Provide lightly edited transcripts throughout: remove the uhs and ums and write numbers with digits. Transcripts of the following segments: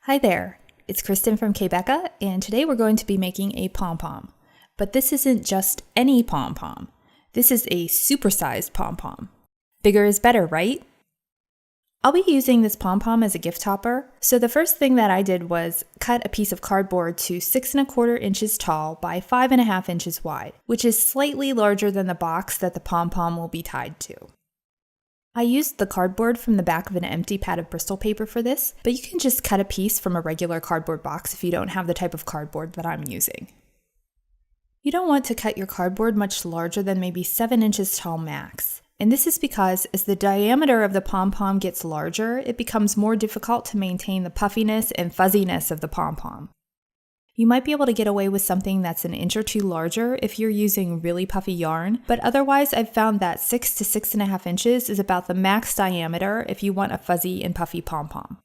Hi there, it's Kristen from k.becca, and today we're going to be making a pom-pom. But this isn't just any pom-pom. This is a supersized pom-pom. Bigger is better, right? I'll be using this pom-pom as a gift topper, so the first thing that I did was cut a piece of cardboard to 6 1/4 inches tall by 5 1/2 inches wide, which is slightly larger than the box that the pom-pom will be tied to. I used the cardboard from the back of an empty pad of Bristol paper for this, but you can just cut a piece from a regular cardboard box if you don't have the type of cardboard that I'm using. You don't want to cut your cardboard much larger than maybe 7 inches tall max. And this is because as the diameter of the pom-pom gets larger, it becomes more difficult to maintain the puffiness and fuzziness of the pom-pom. You might be able to get away with something that's an inch or two larger if you're using really puffy yarn, but otherwise I've found that 6 to 6 1/2 inches is about the max diameter if you want a fuzzy and puffy pom-pom.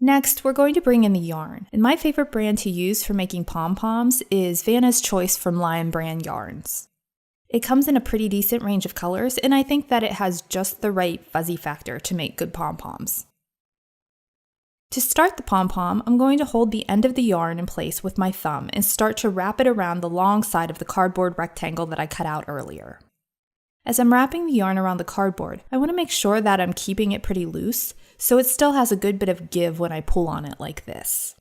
Next, we're going to bring in the yarn, and my favorite brand to use for making pom-poms is Vanna's Choice from Lion Brand Yarns. It comes in a pretty decent range of colors, and I think that it has just the right fuzzy factor to make good pom-poms. To start the pom-pom, I'm going to hold the end of the yarn in place with my thumb and start to wrap it around the long side of the cardboard rectangle that I cut out earlier. As I'm wrapping the yarn around the cardboard, I want to make sure that I'm keeping it pretty loose, so it still has a good bit of give when I pull on it like this.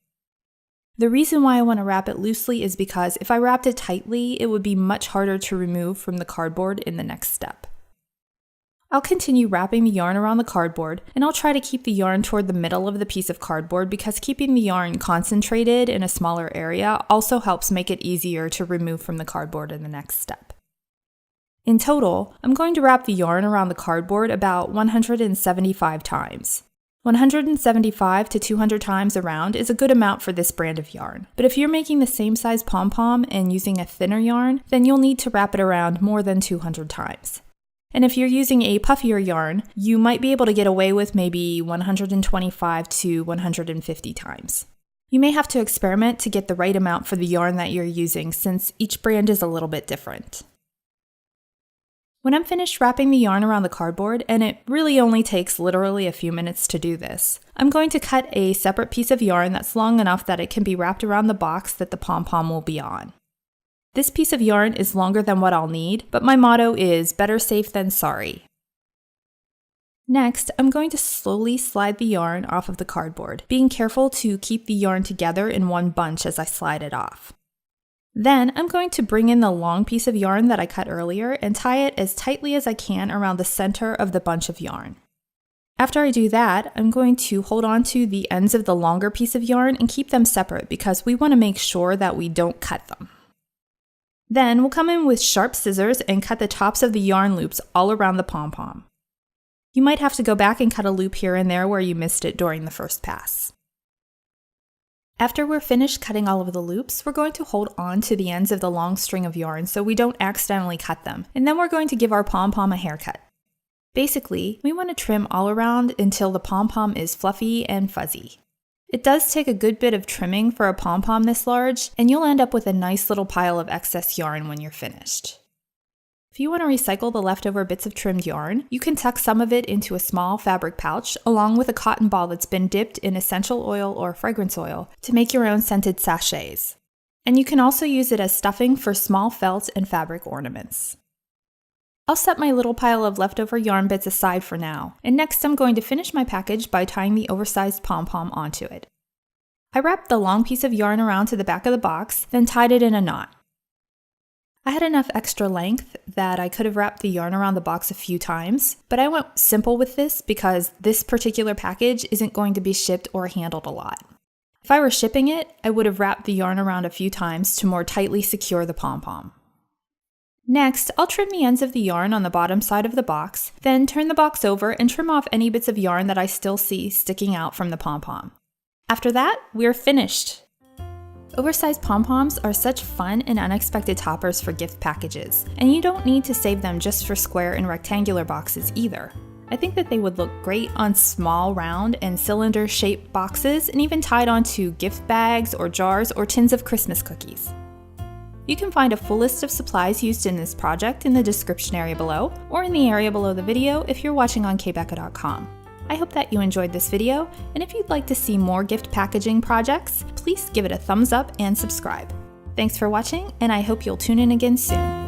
The reason why I want to wrap it loosely is because if I wrapped it tightly, it would be much harder to remove from the cardboard in the next step. I'll continue wrapping the yarn around the cardboard, and I'll try to keep the yarn toward the middle of the piece of cardboard because keeping the yarn concentrated in a smaller area also helps make it easier to remove from the cardboard in the next step. In total, I'm going to wrap the yarn around the cardboard about 175 times. 175 to 200 times around is a good amount for this brand of yarn, but if you're making the same size pom-pom and using a thinner yarn, then you'll need to wrap it around more than 200 times. And if you're using a puffier yarn, you might be able to get away with maybe 125 to 150 times. You may have to experiment to get the right amount for the yarn that you're using since each brand is a little bit different. When I'm finished wrapping the yarn around the cardboard, and it really only takes literally a few minutes to do this, I'm going to cut a separate piece of yarn that's long enough that it can be wrapped around the box that the pom-pom will be on. This piece of yarn is longer than what I'll need, but my motto is better safe than sorry. Next, I'm going to slowly slide the yarn off of the cardboard, being careful to keep the yarn together in one bunch as I slide it off. Then, I'm going to bring in the long piece of yarn that I cut earlier and tie it as tightly as I can around the center of the bunch of yarn. After I do that, I'm going to hold on to the ends of the longer piece of yarn and keep them separate because we want to make sure that we don't cut them. Then we'll come in with sharp scissors and cut the tops of the yarn loops all around the pom-pom. You might have to go back and cut a loop here and there where you missed it during the first pass. After we're finished cutting all of the loops, we're going to hold on to the ends of the long string of yarn so we don't accidentally cut them, and then we're going to give our pom-pom a haircut. Basically, we want to trim all around until the pom-pom is fluffy and fuzzy. It does take a good bit of trimming for a pom-pom this large, and you'll end up with a nice little pile of excess yarn when you're finished. If you want to recycle the leftover bits of trimmed yarn, you can tuck some of it into a small fabric pouch along with a cotton ball that's been dipped in essential oil or fragrance oil to make your own scented sachets. And you can also use it as stuffing for small felt and fabric ornaments. I'll set my little pile of leftover yarn bits aside for now, and next I'm going to finish my package by tying the oversized pom-pom onto it. I wrapped the long piece of yarn around to the back of the box, then tied it in a knot. I had enough extra length that I could have wrapped the yarn around the box a few times, but I went simple with this because this particular package isn't going to be shipped or handled a lot. If I were shipping it, I would have wrapped the yarn around a few times to more tightly secure the pom-pom. Next, I'll trim the ends of the yarn on the bottom side of the box, then turn the box over and trim off any bits of yarn that I still see sticking out from the pom-pom. After that, we're finished! Oversized pom-poms are such fun and unexpected toppers for gift packages, and you don't need to save them just for square and rectangular boxes either. I think that they would look great on small, round, and cylinder-shaped boxes and even tied onto gift bags or jars or tins of Christmas cookies. You can find a full list of supplies used in this project in the description area below, or in the area below the video if you're watching on k.becca.com. I hope that you enjoyed this video, and if you'd like to see more gift packaging projects, please give it a thumbs up and subscribe. Thanks for watching, and I hope you'll tune in again soon.